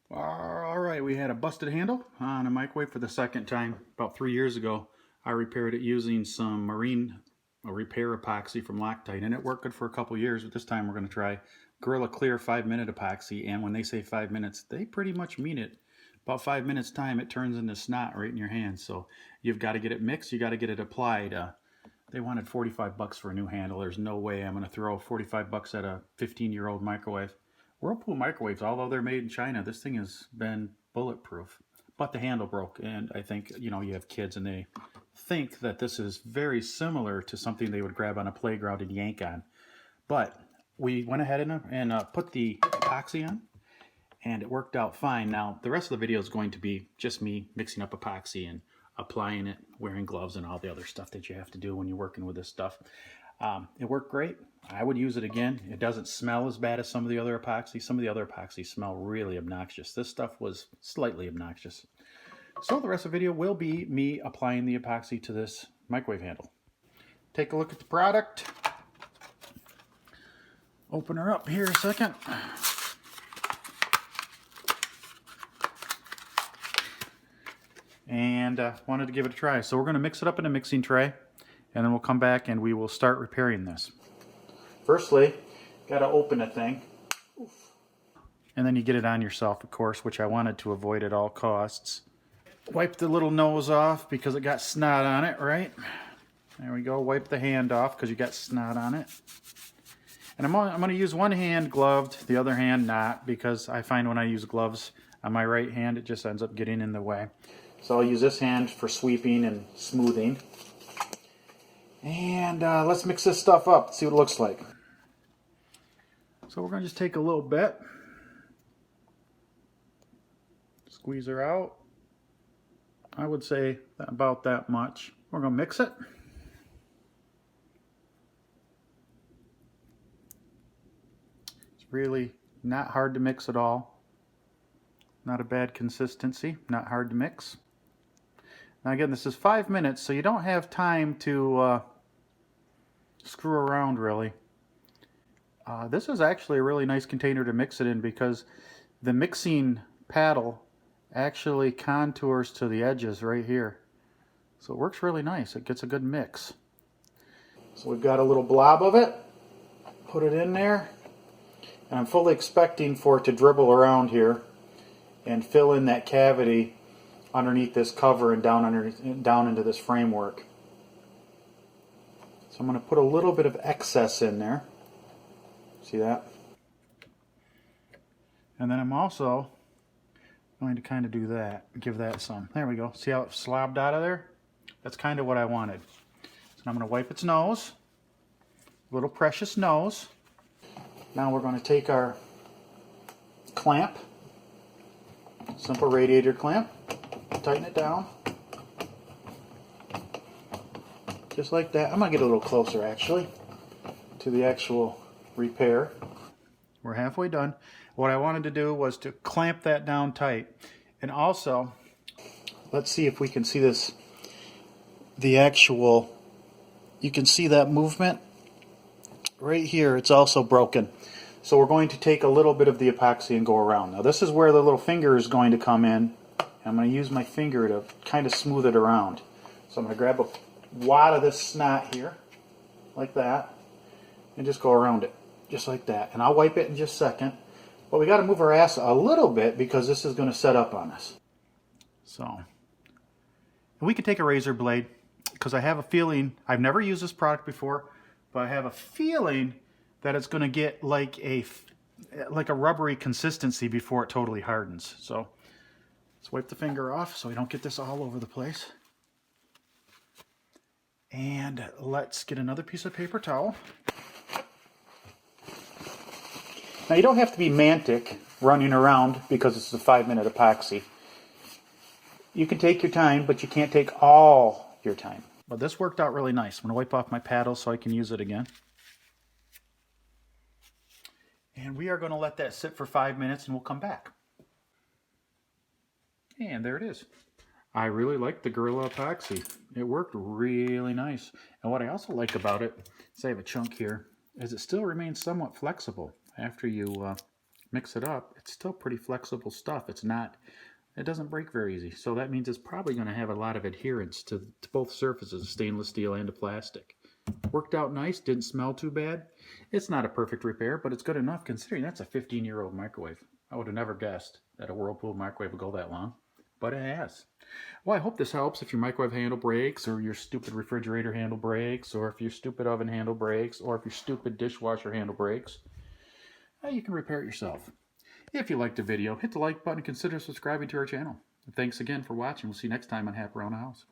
All right, we had a busted handle on a microwave for the second time. About 3 years ago, I repaired it using some marine repair epoxy from Loctite, and it worked good for a couple years, but this time we're going to try Gorilla Clear 5-minute epoxy, and when they say 5 minutes, they pretty much mean it. About 5 minutes time, it turns into snot right in your hands, so you've got to get it mixed, you got to get it applied. They wanted 45 bucks for a new handle. There's no way I'm going to throw 45 bucks at a 15-year-old microwave. Whirlpool microwaves, although they're made in China, this thing has been bulletproof. But the handle broke, and I think, you have kids and they think that this is very similar to something they would grab on a playground and yank on. But we went ahead and put the epoxy on, and it worked out fine. Now, the rest of the video is going to be just me mixing up epoxy and applying it, wearing gloves, and all the other stuff that you have to do when you're working with this stuff. It worked great. I would use it again. It doesn't smell as bad as some of the other epoxies. Some of the other epoxies smell really obnoxious. This stuff was slightly obnoxious. So the rest of the video will be me applying the epoxy to this microwave handle. Take a look at the product. Open her up here a second. And wanted to give it a try. So we're going to mix it up in a mixing tray, and then we'll come back and we will start repairing this. Firstly, got to open the thing. And then you get it on yourself, of course, which I wanted to avoid at all costs. Wipe the little nose off because it got snot on it, right? There we go. Wipe the hand off because you got snot on it. And I'm going to use one hand gloved, the other hand not, because I find when I use gloves on my right hand, it just ends up getting in the way. So I'll use this hand for sweeping and smoothing. And let's mix this stuff up, see what it looks like. So we're going to just take a little bit. Squeeze her out. I would say about that much. We're going to mix it. It's really not hard to mix at all. Not a bad consistency, not hard to mix. Now again, this is 5 minutes, so you don't have time to screw around really. This is actually a really nice container to mix it in because the mixing paddle actually contours to the edges right here. So it works really nice. It gets a good mix. So we've got a little blob of it. Put it in there. And I'm fully expecting for it to dribble around here and fill in that cavity underneath this cover and down into this framework. So I'm going to put a little bit of excess in there. See that? And then I'm also going to kind of do that, give that some. There we go. See how it slobbed out of there? That's kind of what I wanted. So I'm going to wipe its nose, little precious nose. Now we're going to take our clamp, simple radiator clamp, tighten it down, just like that. I'm going to get a little closer actually to the actual repair. We're halfway done. What I wanted to do was to clamp that down tight. And also, let's see if we can see this, you can see that movement right here. It's also broken. So we're going to take a little bit of the epoxy and go around. Now this is where the little finger is going to come in. I'm going to use my finger to kind of smooth it around. So I'm going to grab a wad of this snot here, like that, and just go around it, just like that. And I'll wipe it in just a second. But we got to move our ass a little bit because this is going to set up on us. So, we could take a razor blade because I have a feeling, I've never used this product before, but I have a feeling that it's going to get like a rubbery consistency before it totally hardens. So, let's wipe the finger off so we don't get this all over the place. And let's get another piece of paper towel. Now you don't have to be mantic running around because this is a 5-minute epoxy. You can take your time, but you can't take all your time. But this worked out really nice. I'm going to wipe off my paddle so I can use it again. And we are going to let that sit for 5 minutes and we'll come back. And there it is. I really like the Gorilla epoxy. It worked really nice. And what I also like about it, is I have a chunk here, is it still remains somewhat flexible after you mix it up, it's still pretty flexible stuff. It doesn't break very easy. So that means it's probably going to have a lot of adherence to both surfaces, stainless steel and to plastic. Worked out nice, didn't smell too bad. It's not a perfect repair, but it's good enough considering that's a 15-year-old microwave. I would have never guessed that a Whirlpool microwave would go that long, but it has. Well, I hope this helps if your microwave handle breaks, or your stupid refrigerator handle breaks, or if your stupid oven handle breaks, or if your stupid dishwasher handle breaks. You can repair it yourself. If you liked the video, hit the like button and consider subscribing to our channel. Thanks again for watching. We'll see you next time on Happy Around the House.